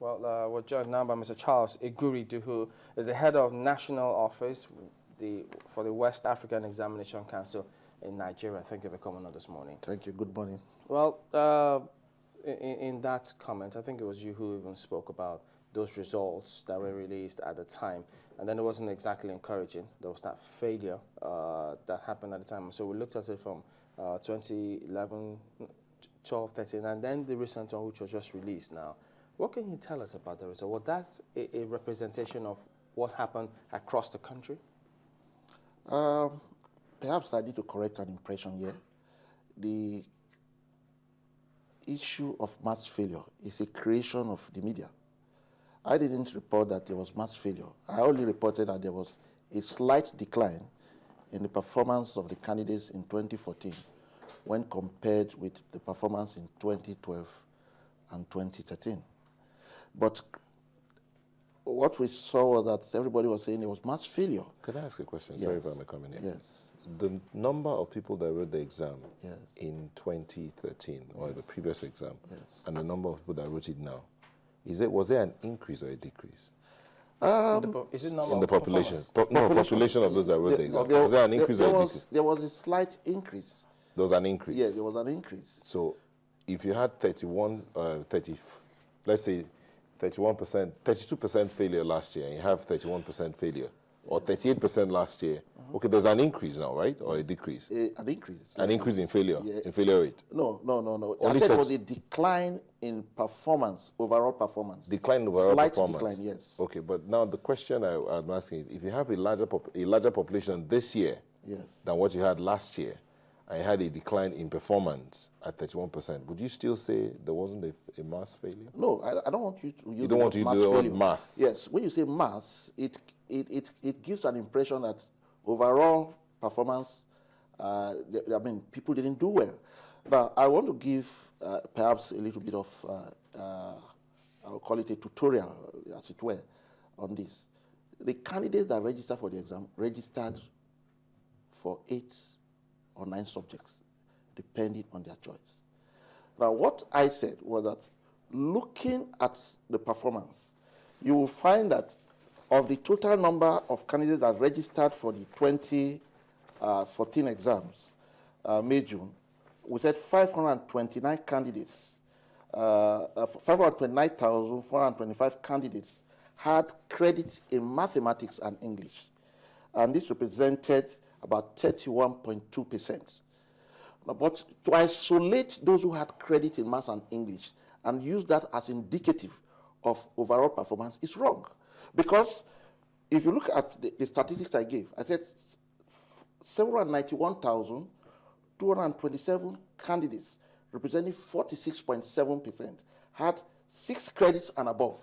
Well, we're joined now by Mr. Charles Eguridu, who is the head of national office for the West African Examination Council in Nigeria. Thank you for coming on this morning. Thank you. Good morning. Well, in that comment, I think it was you who even spoke about those results that were released at the time. And then it wasn't exactly encouraging. There was that failure that happened at the time. So we looked at it from 2011, 12, 13, and then the recent one, which was just released now. What can you tell us about the result? Was that a representation of what happened across the country? Perhaps I need to correct an impression here. The issue of mass failure is a creation of the media. I didn't report that there was mass failure. I only reported that there was a slight decline in the performance of the candidates in 2014 when compared with the performance in 2012 and 2013. But what we saw was that everybody was saying it was mass failure. Can I ask a question? Yes. Sorry if I'm coming in. Yes. The number of people that wrote the exam Yes. in 2013 or the previous exam Yes. and the number of people that wrote it now, was there an increase or a decrease? Is it number In the of population? performers? Population of those that wrote the exam. Was there an increase or a decrease? There was a slight increase. There was an increase? Yes, there was an increase. So if you had let's say 31%, 32% failure last year, and you have 31% failure, or 38% last year, okay, there's an increase now, right? Or a decrease? An increase. An increase in failure, Yeah. in failure rate? No. I Only said it was a decline in performance, overall performance. Decline in overall Slight performance? decline, yes. Okay, but now the question I'm asking is, if you have a larger population this year Yes. than what you had last year, and you had a decline in performance at 31%, would you still say there wasn't a mass failure? No, I don't want you to use You don't want to use the word mass? Yes, when you say mass, it gives an impression that overall performance, people didn't do well. But I want to give perhaps a little bit of, I'll call it a tutorial, as it were, on this. The candidates that registered for the exam registered for 8 or 9 subjects, depending on their choice. Now, what I said was that looking at the performance, you will find that of the total number of candidates that registered for the 2014 exams, May, June, we said 529 candidates, 529,425 candidates had credits in mathematics and English. And this represented about 31.2%. But to isolate those who had credit in maths and English and use that as indicative of overall performance is wrong. Because if you look at the statistics I gave, I said 791,227 candidates, representing 46.7%, had 6 credits and above.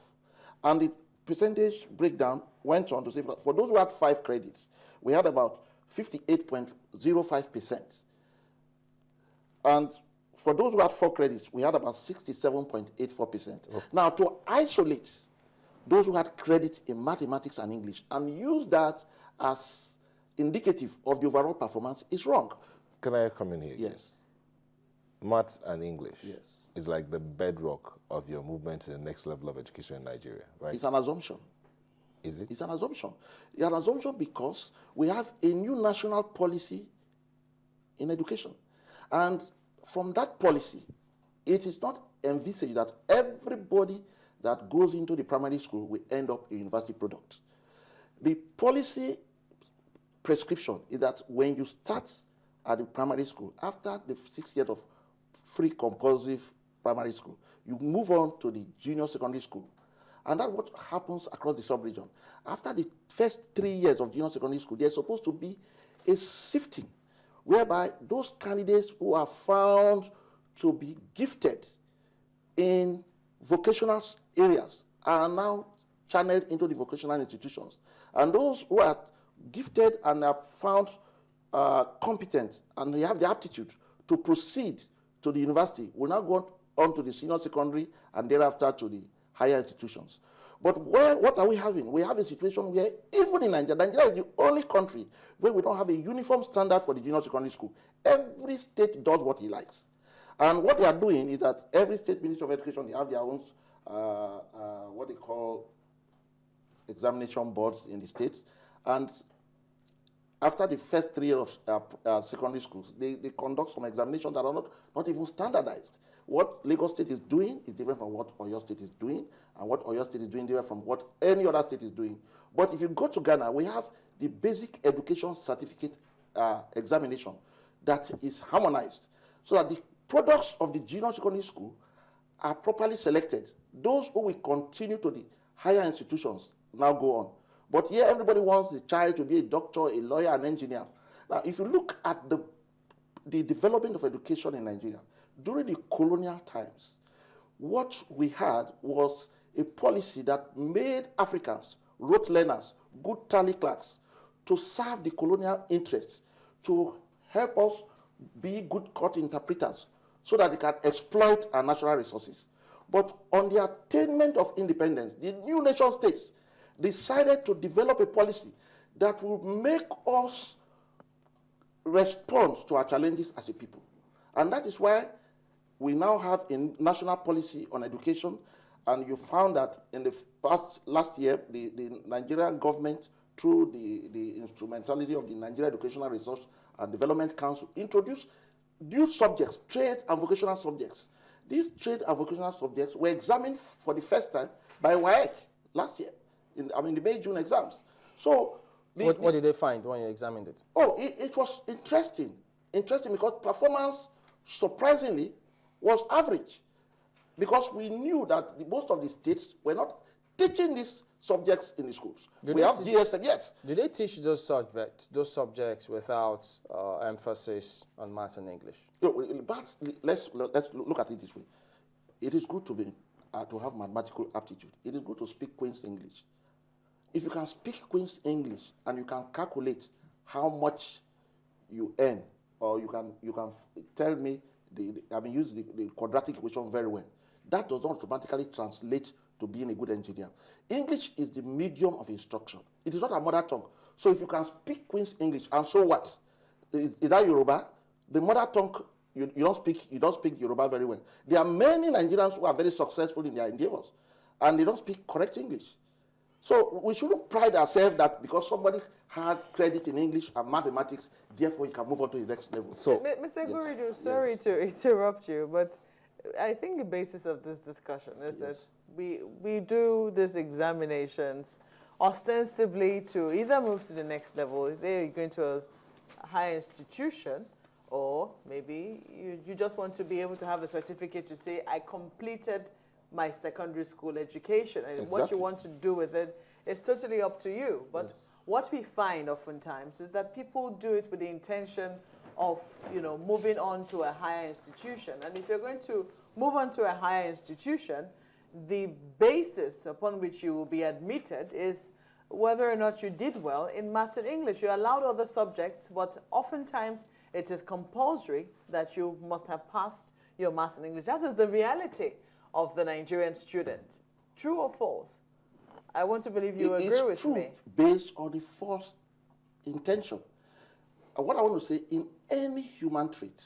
And the percentage breakdown went on to say for those who had 5 credits, we had about 58.05%. And for those who had 4 credits, we had about 67.84%. Oh. Now, to isolate those who had credit in mathematics and English and use that as indicative of the overall performance is wrong. Can I come in here? Yes. Maths and English yes. is like the bedrock of your movement to the next level of education in Nigeria, right? It's an assumption. Is it? It's an assumption. It's an assumption because we have a new national policy in education. And from that policy, it is not envisaged that everybody that goes into the primary school will end up a university product. The policy prescription is that when you start at the primary school, after the 6 years of free compulsive primary school, you move on to the junior secondary school. And that's what happens across the sub-region. After the first 3 years of junior secondary school, there's supposed to be a sifting, whereby those candidates who are found to be gifted in vocational areas are now channeled into the vocational institutions. And those who are gifted and are found competent and they have the aptitude to proceed to the university will now go on to the senior secondary and thereafter to the higher institutions. But what are we having? We have a situation where even in Nigeria is the only country where we don't have a uniform standard for the junior secondary school. Every state does what he likes. And what they are doing is that every state ministry of education, they have their own examination boards in the states, and after the first 3 years of secondary schools, they conduct some examinations that are not even standardized. What Lagos State is doing is different from what Oyo State is doing, and what Oyo State is doing different from what any other state is doing. But if you go to Ghana, we have the basic education certificate examination that is harmonized, so that the products of the junior secondary school are properly selected. Those who will continue to the higher institutions now go on. But here, everybody wants the child to be a doctor, a lawyer, an engineer. Now, if you look at the development of education in Nigeria, during the colonial times, what we had was a policy that made Africans, rote learners, good tally clerks, to serve the colonial interests, to help us be good court interpreters, so that they can exploit our natural resources. But on the attainment of independence, the new nation states decided to develop a policy that will make us respond to our challenges as a people. And that is why we now have a national policy on education, and you found that in the last year, the Nigerian government, through the instrumentality of the Nigeria Educational Research and Development Council, introduced new subjects, trade and vocational subjects. These trade and vocational subjects were examined for the first time by WAEC last year, in the May-June exams. So, what did they find when you examined it? Oh, it was interesting because performance, surprisingly, was average, because we knew that most of the states were not teaching these subjects in the schools. We have GSM, yes. Do they teach those subjects without emphasis on math and English? But let's look at it this way. It is good to have mathematical aptitude. It is good to speak Queen's English. If you can speak Queen's English and you can calculate how much you earn, or you can tell me use the quadratic equation very well, that does not automatically translate to being a good engineer. English is the medium of instruction. It is not a mother tongue. So if you can speak Queen's English, and so what? Is that Yoruba? The mother tongue, you don't speak Yoruba very well. There are many Nigerians who are very successful in their endeavors, and they don't speak correct English. So we shouldn't pride ourselves that because somebody had credit in English and mathematics, therefore he can move on to the next level. So, Mr. Eguridu, sorry to interrupt you, but I think the basis of this discussion is that we do these examinations ostensibly to either move to the next level, if they're going to a higher institution, or maybe you just want to be able to have a certificate to say, I completed my secondary school education. And what you want to do with it is totally up to you. But what we find oftentimes is that people do it with the intention of, moving on to a higher institution. And if you're going to move on to a higher institution, the basis upon which you will be admitted is whether or not you did well in maths and English. You're allowed other subjects, but oftentimes it is compulsory that you must have passed your maths and English. That is the reality of the Nigerian student. True or false? I want to believe you agree with me. It's true, based on the false intention. What I want to say, in any human trait.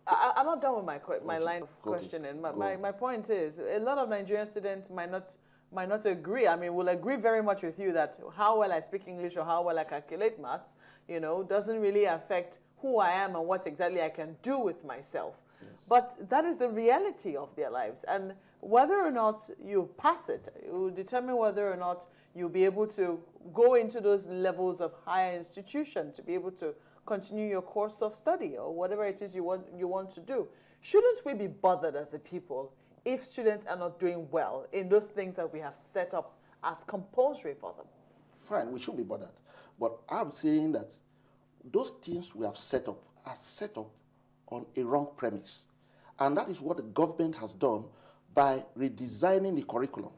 I'm not done with my line of questioning. My point is, a lot of Nigerian students might not agree. I mean, will agree very much with you that how well I speak English or how well I calculate maths, doesn't really affect who I am and what exactly I can do with myself. Yes. But that is the reality of their lives. And whether or not you pass it, it will determine whether or not you'll be able to go into those levels of higher institution to be able to continue your course of study or whatever it is you want to do. Shouldn't we be bothered as a people if students are not doing well in those things that we have set up as compulsory for them? Fine, we should be bothered. But I'm saying that those things we have set up are set up on a wrong premise. And that is what the government has done by redesigning the curriculum.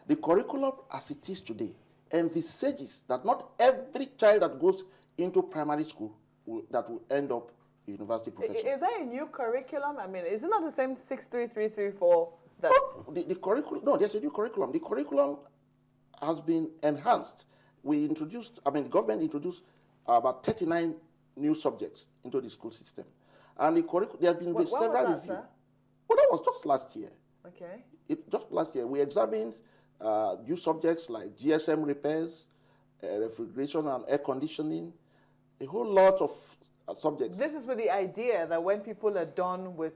The curriculum as it is today envisages that not every child that goes into primary school that will end up a university professor. Is that a new curriculum? I mean, is it not the same 63334 that... The curriculum, no, there's a new curriculum. The curriculum has been enhanced. The government introduced about 39 new subjects into the school system. And the curriculum, there has been several reviews. Well, that was just last year. Okay. Just last year, we examined new subjects like GSM repairs, refrigeration and air conditioning, a whole lot of subjects. This is with the idea that when people are done with,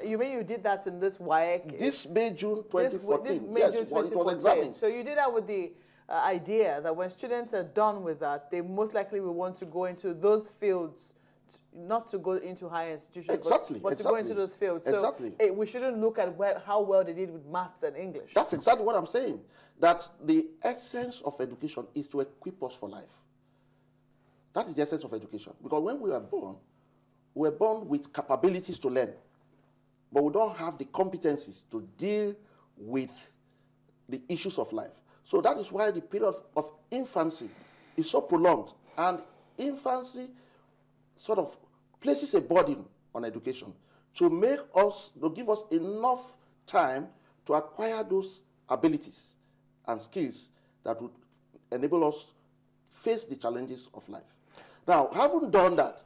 you mean you did that in this WAEC? This May, June 2014. This May, yes, June it was 2014. examined. So you did that with the idea that when students are done with that, they most likely will want to go into those fields, not to go into higher institutions, Exactly, but to go into those fields. So exactly. we shouldn't look at how well they did with maths and English. That's exactly what I'm saying. That the essence of education is to equip us for life. That is the essence of education. Because when we were born with capabilities to learn, but we don't have the competencies to deal with the issues of life. So that is why the period of infancy is so prolonged. And infancy sort of places a burden on education to give us enough time to acquire those abilities and skills that would enable us face the challenges of life. Now, having done that,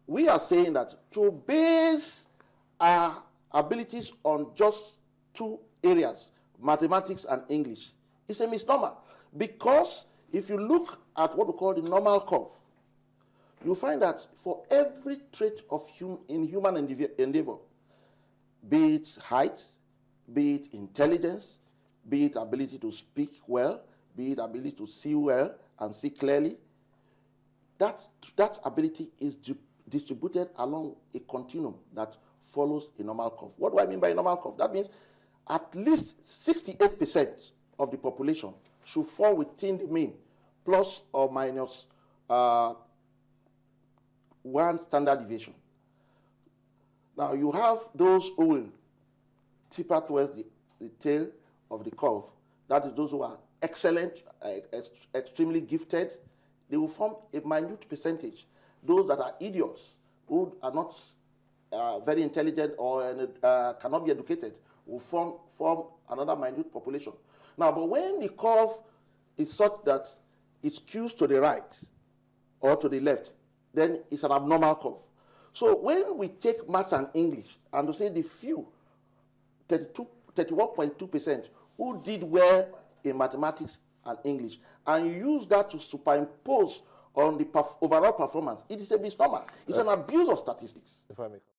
we are saying that to base our abilities on just two areas, mathematics and English, is a misnomer. Because if you look at what we call the normal curve, you'll find that for every trait of in human endeavor, be it height, be it intelligence, be it ability to speak well, be it ability to see well and see clearly, that ability is distributed along a continuum that follows a normal curve. What do I mean by a normal curve? That means at least 68% of the population should fall within the mean, plus or minus 1 standard deviation. Now, you have those who will taper towards the tail of the curve. That is those who are excellent, extremely gifted. They will form a minute percentage. Those that are idiots, who are not very intelligent or cannot be educated, will form another minute population. Now, but when the curve is such that it skews to the right or to the left, then it's an abnormal curve. So when we take maths and English and to say the few, 31.2% who did well in mathematics and English, and you use that to superimpose on the overall performance, it is a misnomer. It's an abuse of statistics. If I may